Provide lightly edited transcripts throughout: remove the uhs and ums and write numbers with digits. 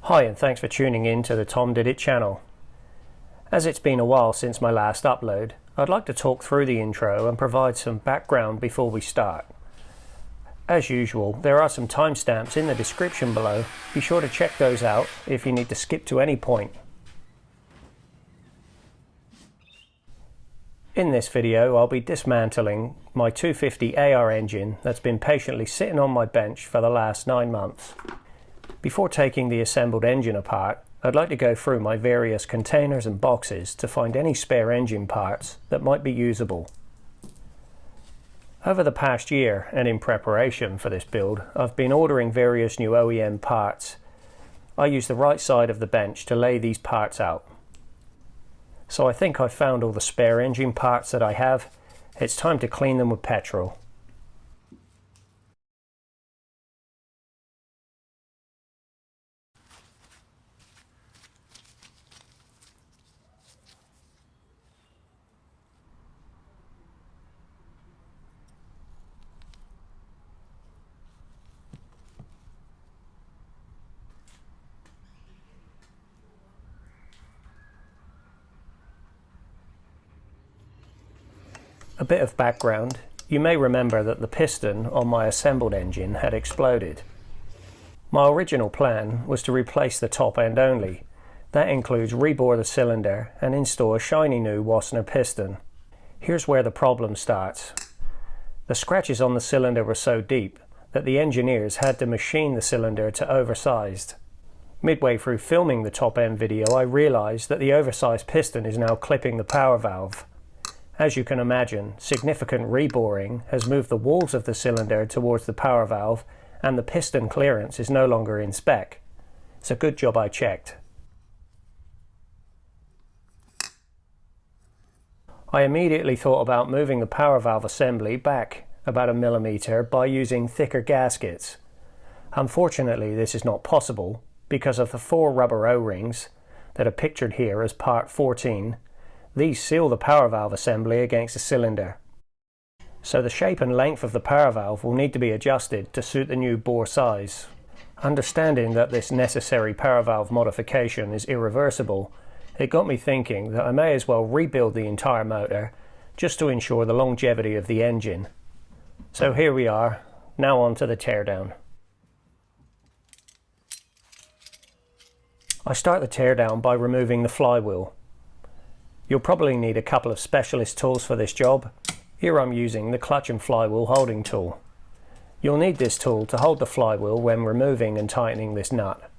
Hi, and thanks for tuning in to the Tom Did It channel. As it's been a while since my last upload, I'd like to talk through the intro and provide some background before we start. As usual, there are some timestamps in the description below. Be sure to check those out if you need to skip to any point. In this video, I'll be dismantling my 250AR engine that's been patiently sitting on my bench for the last 9 months. Before taking the assembled engine apart, I'd like to go through my various containers and boxes to find any spare engine parts that might be usable. Over the past year, and in preparation for this build, I've been ordering various new OEM parts. I use the right side of the bench to lay these parts out. So I think I've found all the spare engine parts that I have. It's time to clean them with petrol. A bit of background. You may remember that the piston on my assembled engine had exploded. My original plan was to replace the top end only. That includes rebore the cylinder and install a shiny new Wassner piston. Here's where the problem starts. The scratches on the cylinder were so deep that the engineers had to machine the cylinder to oversized. Midway through filming the top end video, I realized that the oversized piston is now clipping the power valve. As you can imagine, significant reboring has moved the walls of the cylinder towards the power valve, and the piston clearance is no longer in spec. It's a good job I checked. I immediately thought about moving the power valve assembly back about 1 millimeter by using thicker gaskets. Unfortunately, this is not possible because of the 4 rubber O-rings that are pictured here as part 14. These seal the power valve assembly against the cylinder. So the shape and length of the power valve will need to be adjusted to suit the new bore size. Understanding that this necessary power valve modification is irreversible, it got me thinking that I may as well rebuild the entire motor just to ensure the longevity of the engine. So here we are, now on to the teardown. I start the teardown by removing the flywheel. You'll probably need a couple of specialist tools for this job. Here I'm using the clutch and flywheel holding tool. You'll need this tool to hold the flywheel when removing and tightening this nut.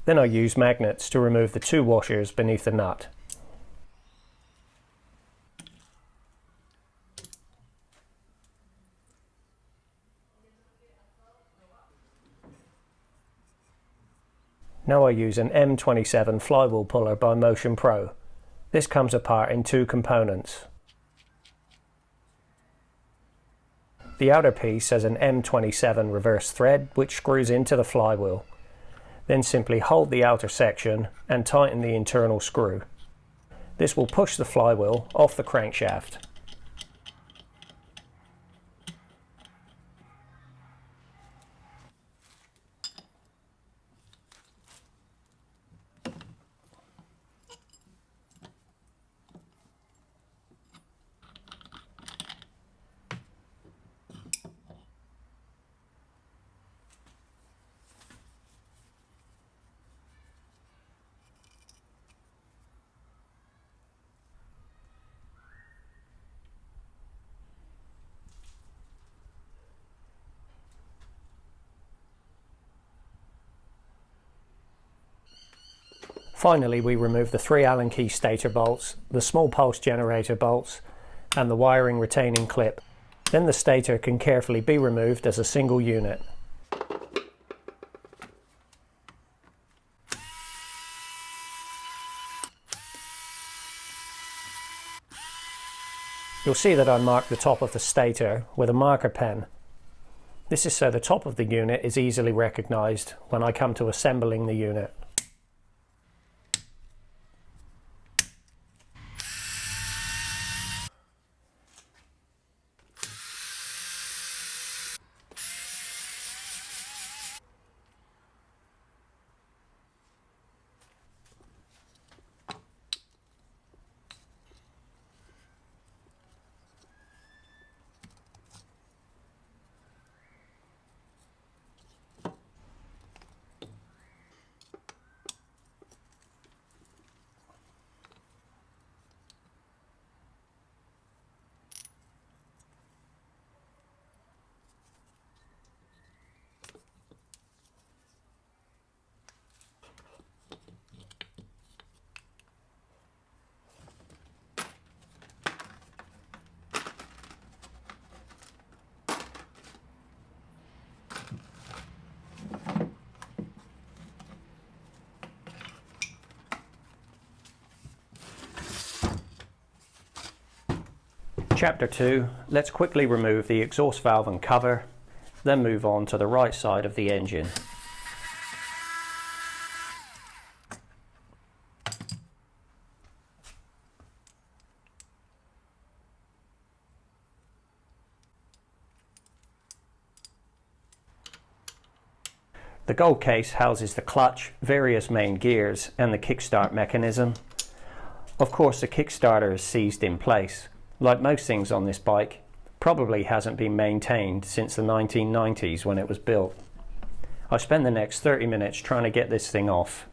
Then I use magnets to remove the 2 washers beneath the nut. Now I use an M27 flywheel puller by Motion Pro. This comes apart in 2 components. The outer piece has an M27 reverse thread which screws into the flywheel. Then simply hold the outer section and tighten the internal screw. This will push the flywheel off the crankshaft. Finally, we remove the 3 Allen key stator bolts, the small pulse generator bolts, and the wiring retaining clip. Then the stator can carefully be removed as a single unit. You'll see that I marked the top of the stator with a marker pen. This is so the top of the unit is easily recognised when I come to assembling the unit. Chapter 2, let's quickly remove the exhaust valve and cover, then move on to the right side of the engine. The gold case houses the clutch, various main gears and the kickstart mechanism. Of course, the kickstarter is seized in place. Like most things on this bike, probably hasn't been maintained since the 1990s when it was built. I spend the next 30 minutes trying to get this thing off.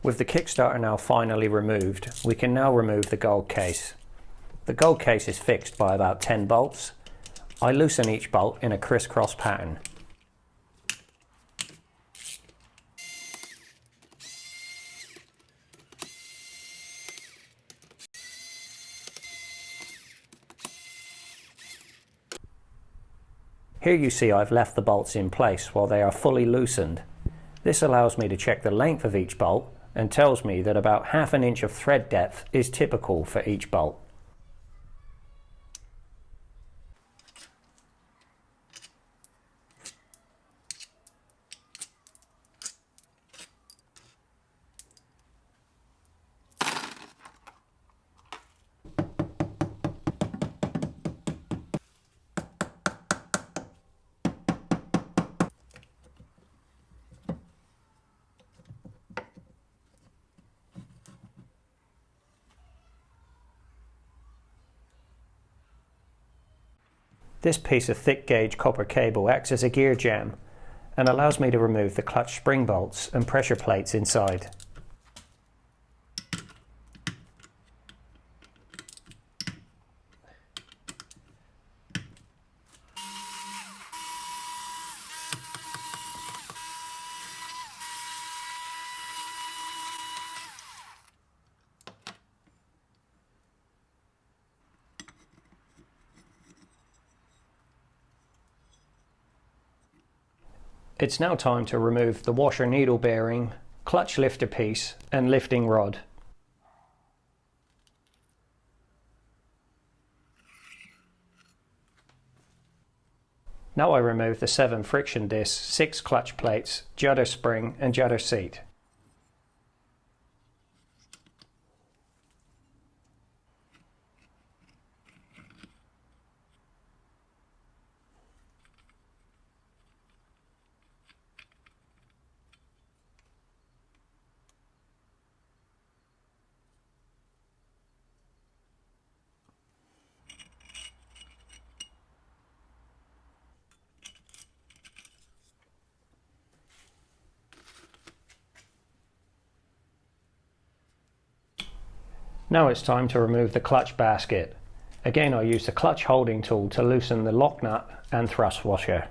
With the kickstarter now finally removed, we can now remove the gold case. The gold case is fixed by about 10 bolts. I loosen each bolt in a crisscross pattern. Here you see I've left the bolts in place while they are fully loosened. This allows me to check the length of each bolt and tells me that about ½ inch of thread depth is typical for each bolt. This piece of thick gauge copper cable acts as a gear jamb and allows me to remove the clutch spring bolts and pressure plates inside. It's now time to remove the washer needle bearing, clutch lifter piece and lifting rod. Now I remove the 7 friction discs, 6 clutch plates, judder spring and judder seat. Now it's time to remove the clutch basket. Again, I use the clutch holding tool to loosen the lock nut and thrust washer.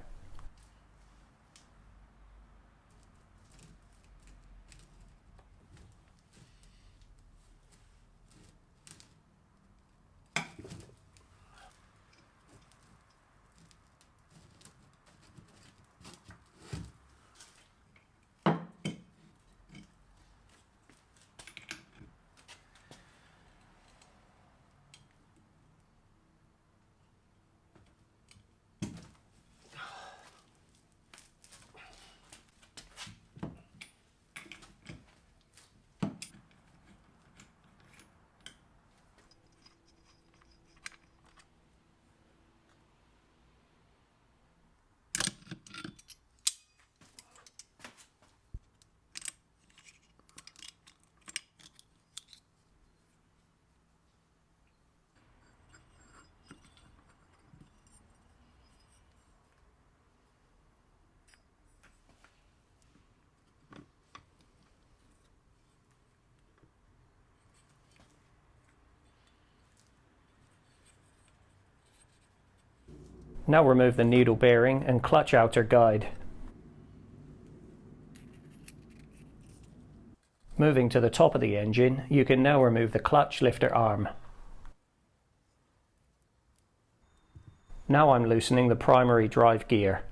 Now remove the needle bearing and clutch outer guide. Moving to the top of the engine, you can now remove the clutch lifter arm. Now I'm loosening the primary drive gear.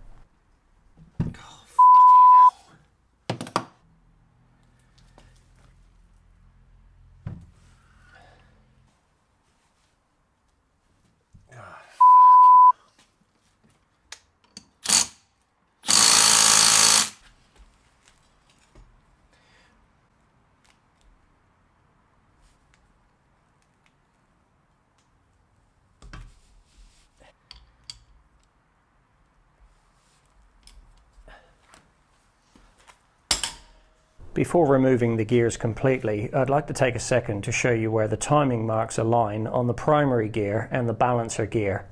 Before removing the gears completely, I'd like to take a second to show you where the timing marks align on the primary gear and the balancer gear.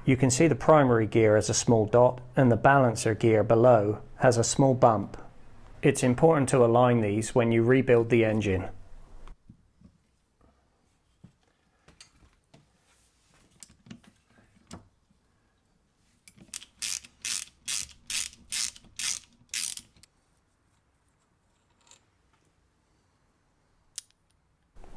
You can see the primary gear as a small dot and the balancer gear below has a small bump. It's important to align these when you rebuild the engine.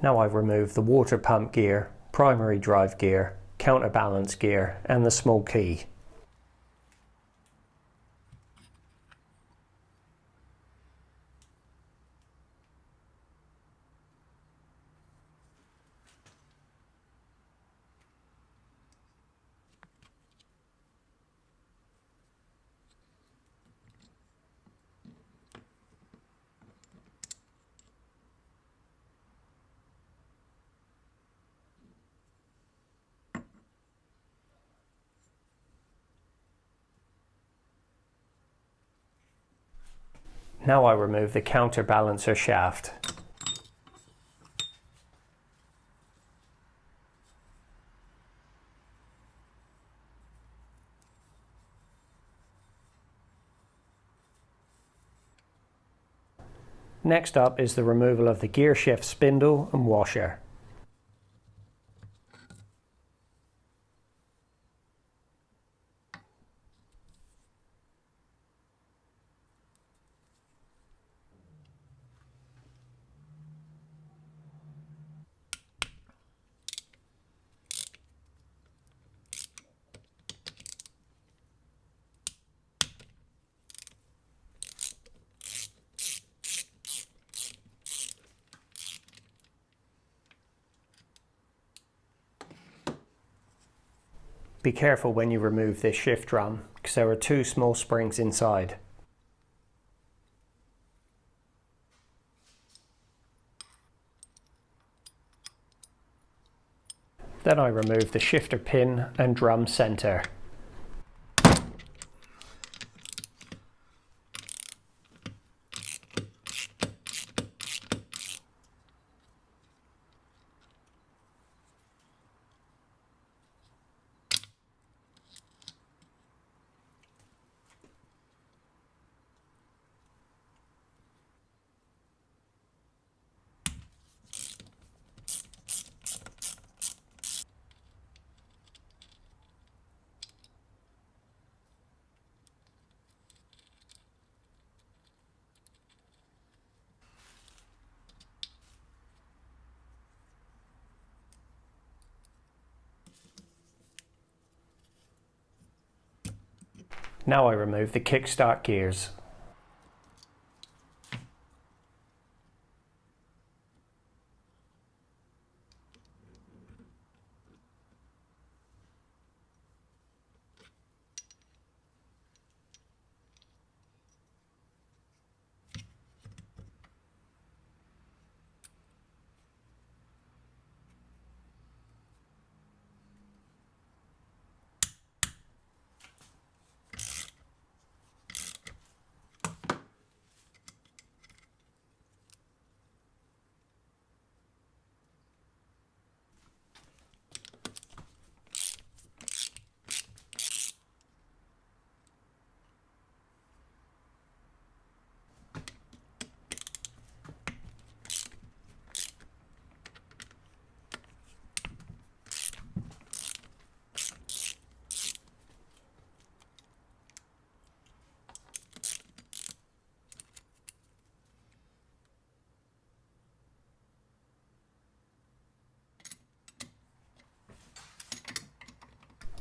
Now I've removed the water pump gear, primary drive gear, counterbalance gear and the small key. Now I remove the counterbalancer shaft. Next up is the removal of the gear shift spindle and washer. Be careful when you remove this shift drum because there are two small springs inside. Then I remove the shifter pin and drum center. Now I remove the kickstart gears.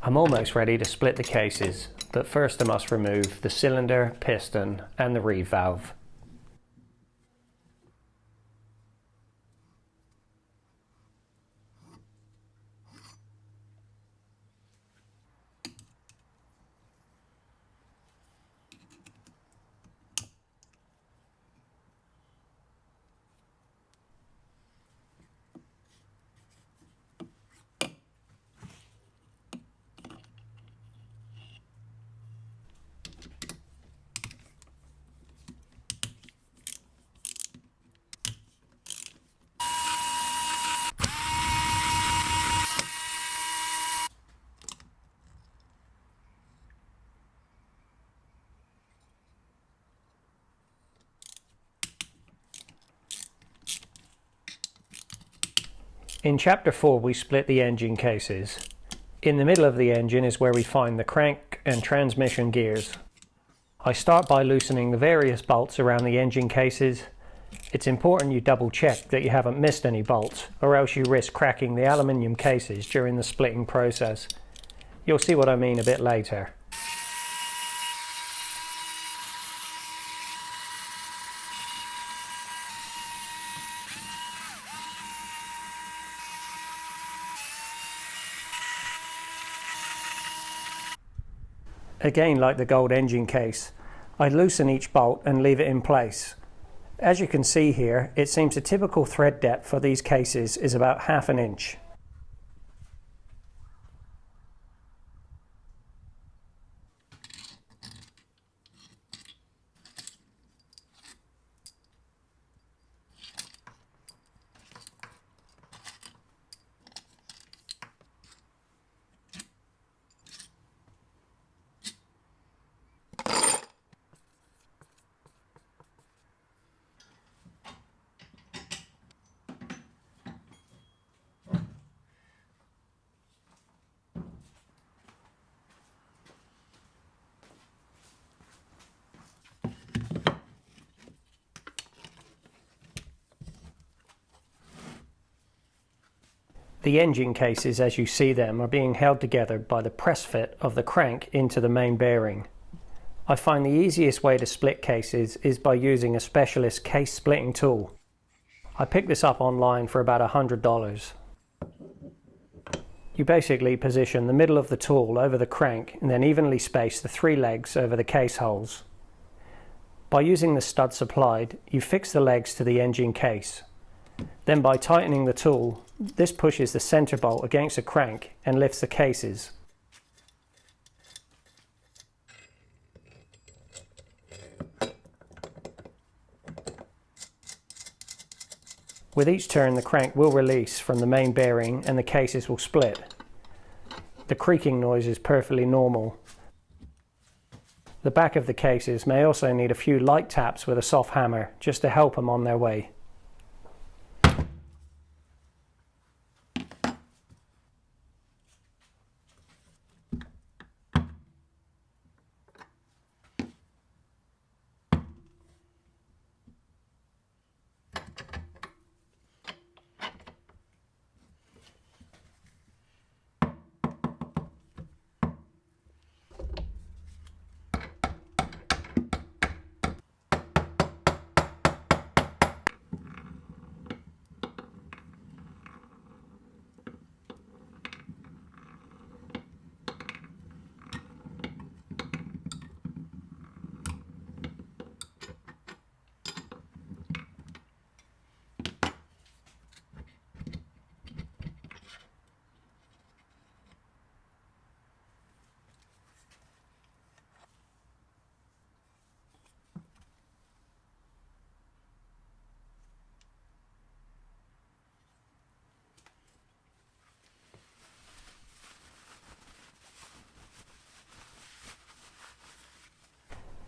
I'm almost ready to split the cases, but first I must remove the cylinder, piston and the reeve valve. In Chapter 4 we split the engine cases. In the middle of the engine is where we find the crank and transmission gears. I start by loosening the various bolts around the engine cases. It's important you double check that you haven't missed any bolts, or else you risk cracking the aluminium cases during the splitting process. You'll see what I mean a bit later. Again, like the gold engine case, I loosen each bolt and leave it in place. As you can see here, it seems a typical thread depth for these cases is about 1/2 inch. The engine cases, as you see them, are being held together by the press fit of the crank into the main bearing. I find the easiest way to split cases is by using a specialist case splitting tool. I picked this up online for about $100. You basically position the middle of the tool over the crank and then evenly space the 3 legs over the case holes. By using the stud supplied, you fix the legs to the engine case. Then by tightening the tool, this pushes the center bolt against the crank and lifts the cases. With each turn, the crank will release from the main bearing and the cases will split. The creaking noise is perfectly normal. The back of the cases may also need a few light taps with a soft hammer just to help them on their way.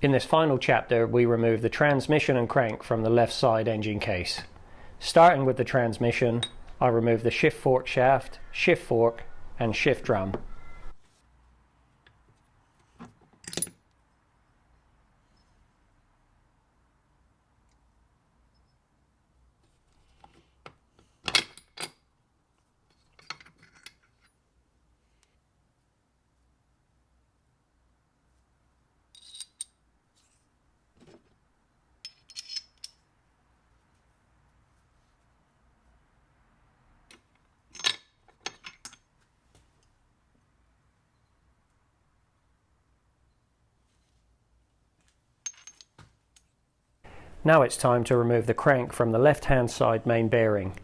In this final chapter, we remove the transmission and crank from the left side engine case. Starting with the transmission, I remove the shift fork shaft, shift fork, and shift drum. Now it's time to remove the crank from the left-hand side main bearing.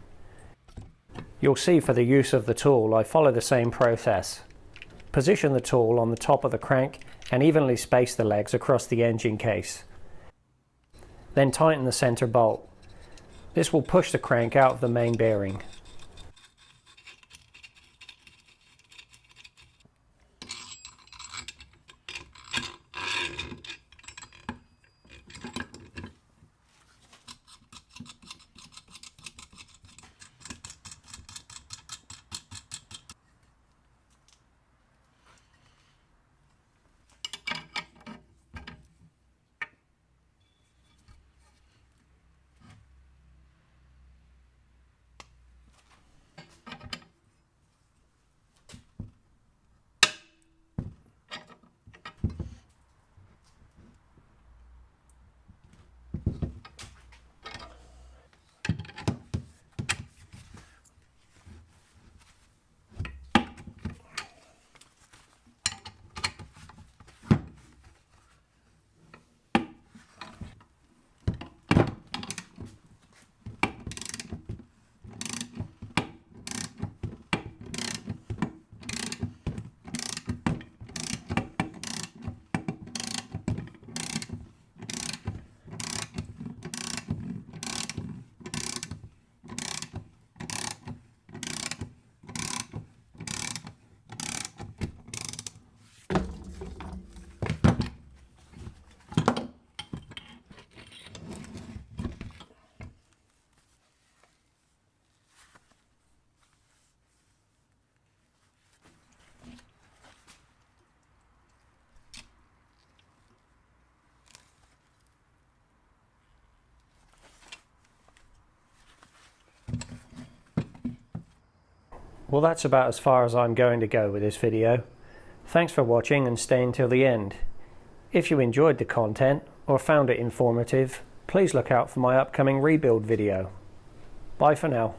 You'll see for the use of the tool I follow the same process. Position the tool on the top of the crank and evenly space the legs across the engine case. Then tighten the center bolt. This will push the crank out of the main bearing. Well, that's about as far as I'm going to go with this video. Thanks for watching and staying till the end. If you enjoyed the content or found it informative, please look out for my upcoming rebuild video. Bye for now.